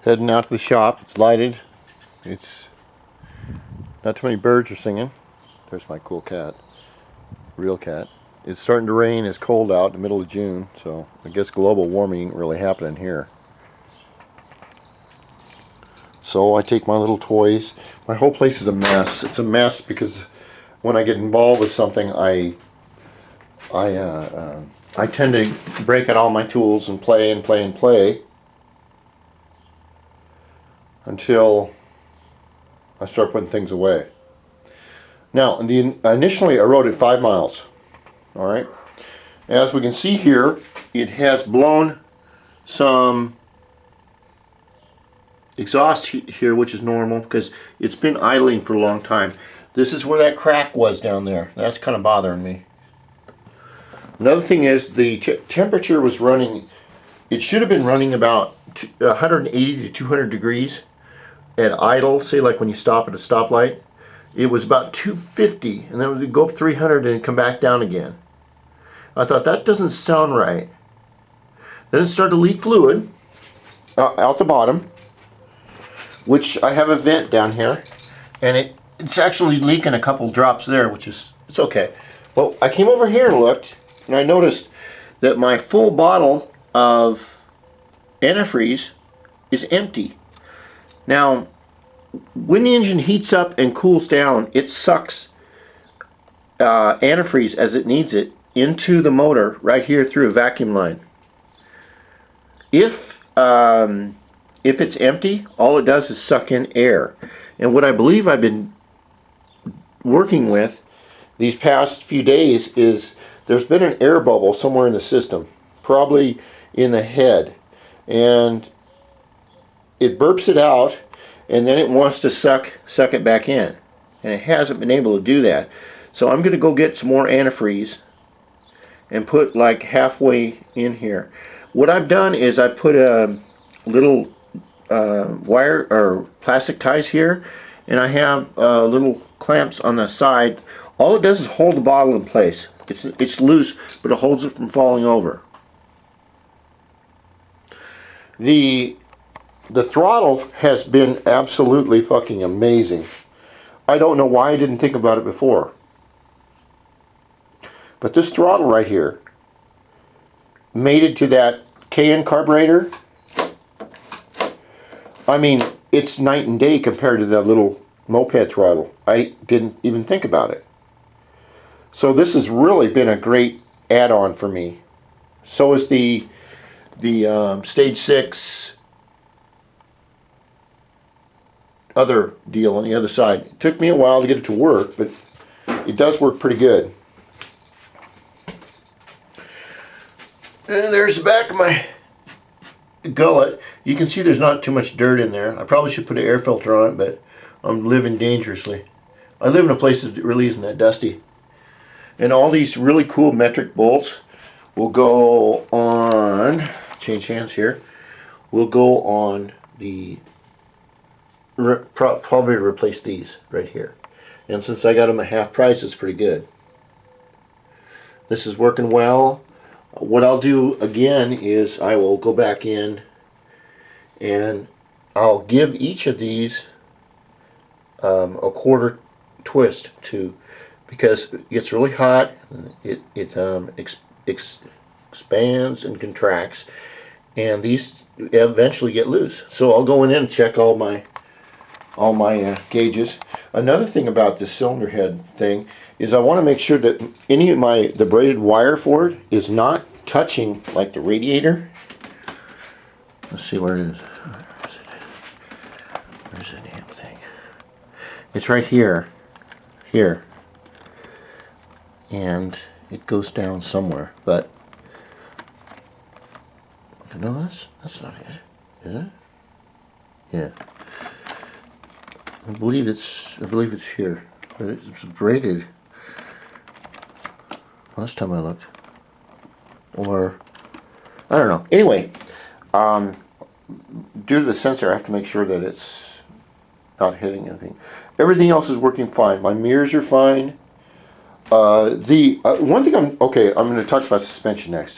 Heading out to the shop. It's lighted. It's not too many birds are singing. There's my cool cat. Real cat. It's starting to rain. It's cold out in the middle of June, so I guess global warming ain't really happening here. So I take my little toys. My whole place is a mess. It's a mess because when I get involved with something, I tend to break out all my tools and play and play and play until I start putting things away. Now, initially I wrote it 5 miles. All right. As we can see here, it has blown some exhaust here, which is normal because it's been idling for a long time. This is where that crack was down there. That's kind of bothering me. Another thing is the temperature was running. It should have been running about 180 to 200 degrees at idle, say like when you stop at a stoplight. It was about 250, and then it would go up 300 and come back down again. I thought that doesn't sound right. Then it started to leak fluid out the bottom, which I have a vent down here, and it's actually leaking a couple drops there, which is, it's okay. Well, I came over here and looked, and I noticed that my full bottle of antifreeze is empty. Now, when the engine heats up and cools down, it sucks antifreeze as it needs it into the motor right here through a vacuum line. If it's empty, all it does is suck in air. And what I believe I've been working with these past few days is there's been an air bubble somewhere in the system, probably in the head, and it burps it out, and then it wants to suck it back in, and it hasn't been able to do that. So I'm going to go get some more antifreeze and put like halfway in here. What I've done is I put a little wire or plastic ties here, and I have little clamps on the side. All it does is hold the bottle in place. It's loose, but it holds it from falling over. The throttle has been absolutely fucking amazing. I don't know why I didn't think about it before. But this throttle right here, mated to that KN carburetor, I mean, it's night and day compared to that little moped throttle. I didn't even think about it. So this has really been a great add-on for me. So is the Stage 6 other deal on the other side. It took me a while to get it to work, but it does work pretty good. And there's the back of my gullet. You can see there's not too much dirt in there. I probably should put an air filter on it, but I'm living dangerously. I live in a place that really isn't that dusty. And all these really cool metric bolts will go on, change hands here, will go on the, probably replace these right here. And since I got them at half price, it's pretty good. This is working well. What I'll do again is I will go back in and I'll give each of these a quarter twist to, because it gets really hot, it expands and contracts, and these eventually get loose. So I'll go in and check all my gauges. Another thing about this cylinder head thing is I want to make sure that any of the braided wire for it is not touching like the radiator. Let's see where it is. Where's the damn thing? It's right here. Here. And it goes down somewhere, but no, that's not it. Is it? Yeah. I believe it's here, but it's braided. Last time I looked, or I don't know. Anyway, due to the sensor, I have to make sure that it's not hitting anything. Everything else is working fine. My mirrors are fine. One thing I'm going to talk about suspension next.